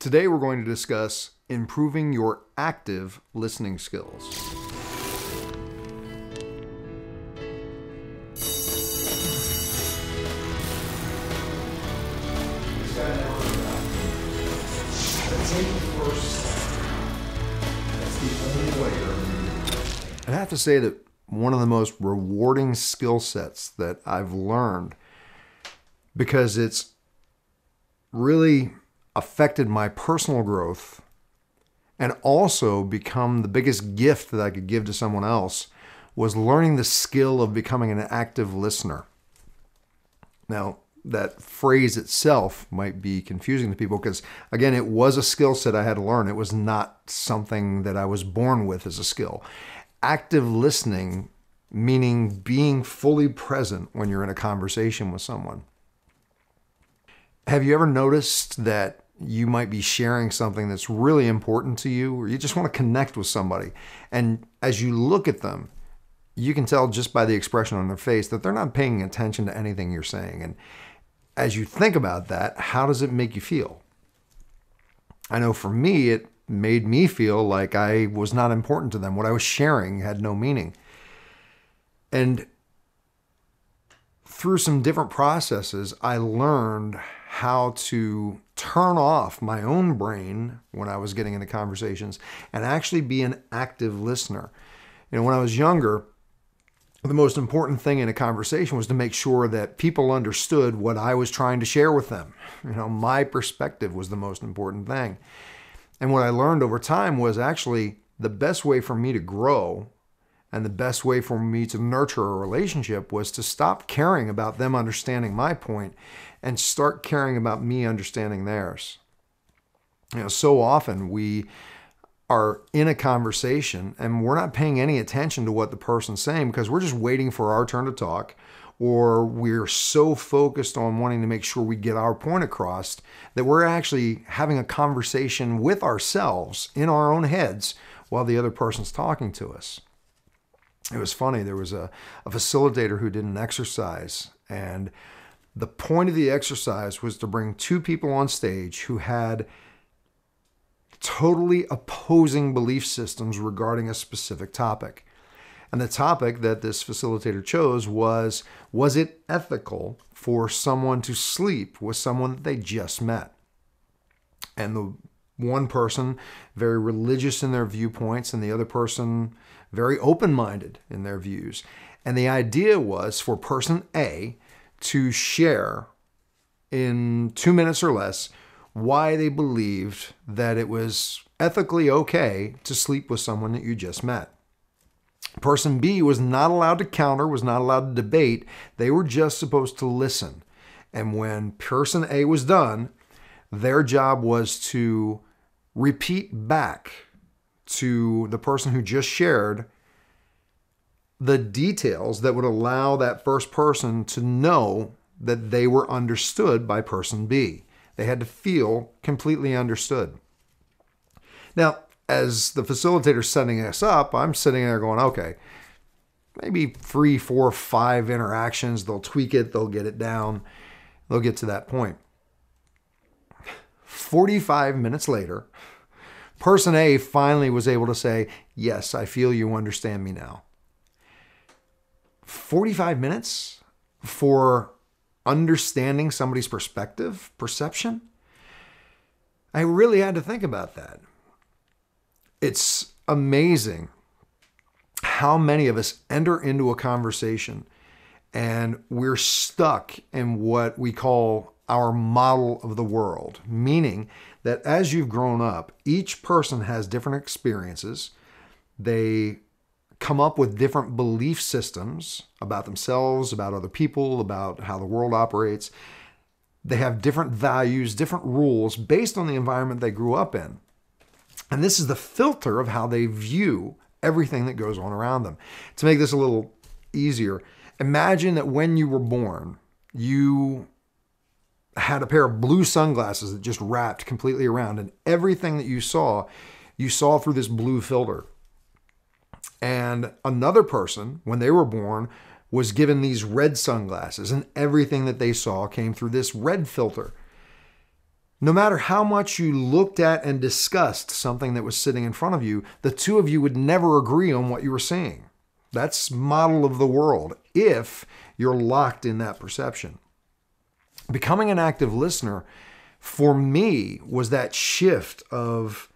Today we're going to discuss improving your active listening skills. I have to say that one of the most rewarding skill sets that I've learned, because it's really affected my personal growth and also become the biggest gift that I could give to someone else, was learning the skill of becoming an active listener. Now, that phrase itself might be confusing to people because, again, it was a skill set I had to learn. It was not something that I was born with as a skill. Active listening, meaning being fully present when you're in a conversation with someone. Have you ever noticed that you might be sharing something that's really important to you, or you just want to connect with somebody, and as you look at them, you can tell just by the expression on their face that they're not paying attention to anything you're saying? And as you think about that, how does it make you feel? I know for me, it made me feel like I was not important to them. What I was sharing had no meaning. And through some different processes, I learned how to turn off my own brain when I was getting into conversations and actually be an active listener. You know, when I was younger, the most important thing in a conversation was to make sure that people understood what I was trying to share with them. You know, my perspective was the most important thing. And what I learned over time was actually the best way for me to grow and the best way for me to nurture a relationship was to stop caring about them understanding my point and start caring about me understanding theirs. You know, so often we are in a conversation and we're not paying any attention to what the person's saying because we're just waiting for our turn to talk, or we're so focused on wanting to make sure we get our point across that we're actually having a conversation with ourselves in our own heads while the other person's talking to us. It was funny, there was a facilitator who did an exercise, and the point of the exercise was to bring two people on stage who had totally opposing belief systems regarding a specific topic. And the topic that this facilitator chose was it ethical for someone to sleep with someone that they just met? And the one person, very religious in their viewpoints, and the other person, very open-minded in their views. And the idea was for person A to share in 2 minutes or less why they believed that it was ethically okay to sleep with someone that you just met. Person B was not allowed to counter, was not allowed to debate. They were just supposed to listen. And when person A was done, their job was to repeat back to the person who just shared the details that would allow that first person to know that they were understood by person B. They had to feel completely understood. Now, as the facilitator setting us up, I'm sitting there going, okay, maybe 3, 4, 5 interactions. They'll tweak it. They'll get it down. They'll get to that point. 45 minutes later, person A finally was able to say, yes, I feel you understand me now. 45 minutes for understanding somebody's perspective, perception? I really had to think about that. It's amazing how many of us enter into a conversation and we're stuck in what we call our model of the world, meaning that as you've grown up, each person has different experiences. They come up with different belief systems about themselves, about other people, about how the world operates. They have different values, different rules based on the environment they grew up in. And this is the filter of how they view everything that goes on around them. To make this a little easier, imagine that when you were born, you had a pair of blue sunglasses that just wrapped completely around, and everything that you saw through this blue filter. And another person, when they were born, was given these red sunglasses, and everything that they saw came through this red filter. No matter how much you looked at and discussed something that was sitting in front of you, the two of you would never agree on what you were seeing. That's model of the world if you're locked in that perception. Becoming an active listener for me was that shift of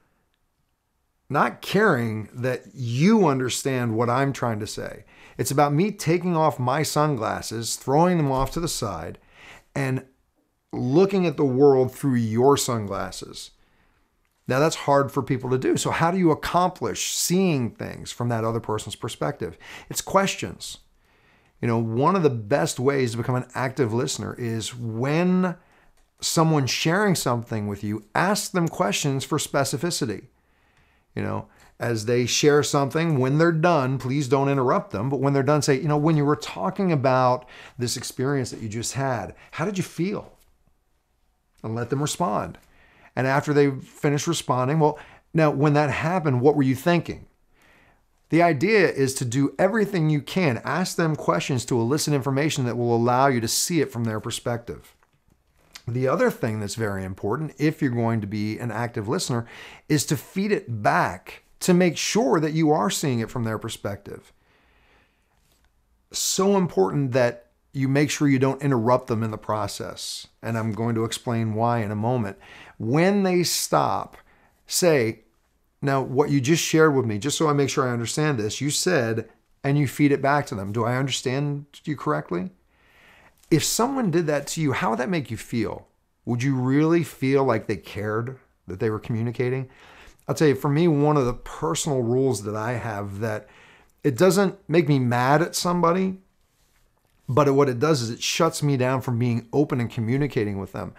not caring that you understand what I'm trying to say. It's about me taking off my sunglasses, throwing them off to the side, and looking at the world through your sunglasses. Now, that's hard for people to do. So how do you accomplish seeing things from that other person's perspective? It's questions. One of the best ways to become an active listener is when someone's sharing something with you, ask them questions for specificity. As they share something, when they're done, please don't interrupt them. But when they're done, say, when you were talking about this experience that you just had, how did you feel? And let them respond. And after they finish responding, well, now when that happened, what were you thinking? The idea is to do everything you can. Ask them questions to elicit information that will allow you to see it from their perspective. The other thing that's very important, if you're going to be an active listener, is to feed it back to make sure that you are seeing it from their perspective. So important that you make sure you don't interrupt them in the process. And I'm going to explain why in a moment. When they stop, say, now what you just shared with me, just so I make sure I understand this, you said, and you feed it back to them. Do I understand you correctly? If someone did that to you, how would that make you feel? Would you really feel like they cared, that they were communicating? I'll tell you, for me, one of the personal rules that I have that it doesn't make me mad at somebody, but what it does is it shuts me down from being open and communicating with them.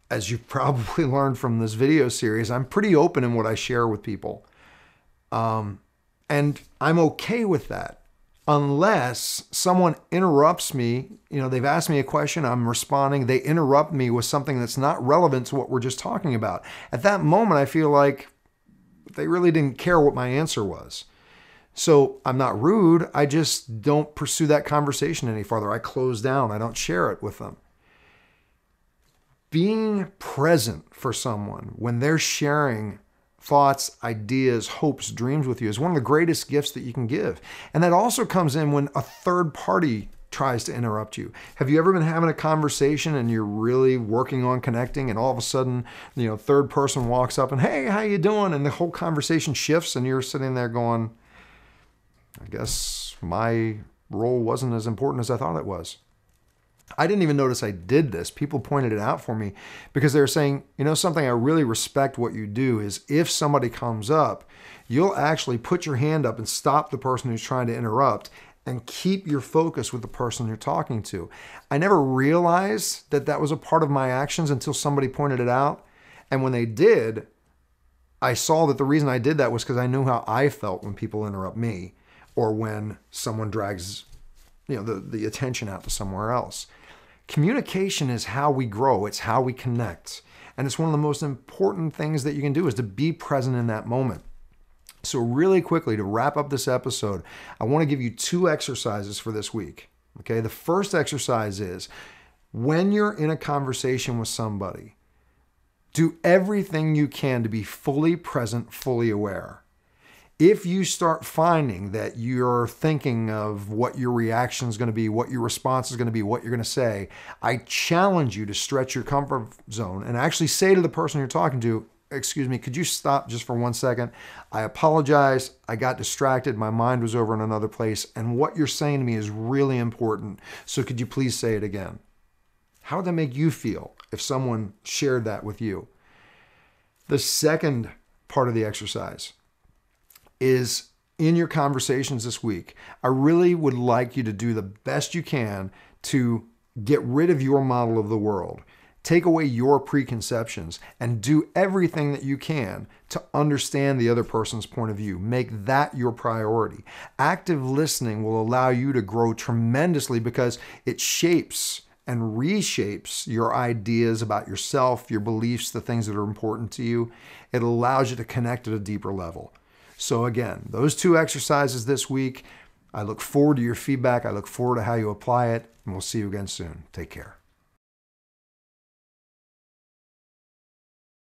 As you've probably learned from this video series, I'm pretty open in what I share with people. And I'm okay with that. Unless someone interrupts me, they've asked me a question, I'm responding, they interrupt me with something that's not relevant to what we're just talking about. At that moment, I feel like they really didn't care what my answer was. So I'm not rude, I just don't pursue that conversation any farther. I close down, I don't share it with them. Being present for someone when they're sharing thoughts, ideas, hopes, dreams with you is one of the greatest gifts that you can give. And that also comes in when a third party tries to interrupt you. Have you ever been having a conversation and you're really working on connecting and all of a sudden, third person walks up and, hey, how you doing? And the whole conversation shifts and you're sitting there going, I guess my role wasn't as important as I thought it was. I didn't even notice I did this. People pointed it out for me because they were saying, something I really respect what you do is if somebody comes up, you'll actually put your hand up and stop the person who's trying to interrupt and keep your focus with the person you're talking to. I never realized that that was a part of my actions until somebody pointed it out. And when they did, I saw that the reason I did that was because I knew how I felt when people interrupt me or when someone drags the attention out to somewhere else. Communication is how we grow. It's how we connect. And it's one of the most important things that you can do is to be present in that moment. So really quickly, to wrap up this episode, I want to give you 2 exercises for this week. Okay, the first exercise is when you're in a conversation with somebody, do everything you can to be fully present, fully aware. If you start finding that you're thinking of what your reaction is going to be, what your response is going to be, what you're going to say, I challenge you to stretch your comfort zone and actually say to the person you're talking to, excuse me, could you stop just for 1 second? I apologize. I got distracted. My mind was over in another place. And what you're saying to me is really important. So could you please say it again? How would that make you feel if someone shared that with you? The second part of the exercise is in your conversations this week, I really would like you to do the best you can to get rid of your model of the world. Take away your preconceptions and do everything that you can to understand the other person's point of view. Make that your priority. Active listening will allow you to grow tremendously because it shapes and reshapes your ideas about yourself, your beliefs, the things that are important to you. It allows you to connect at a deeper level. So again, those 2 exercises this week. I look forward to your feedback. I look forward to how you apply it, and we'll see you again soon. Take care.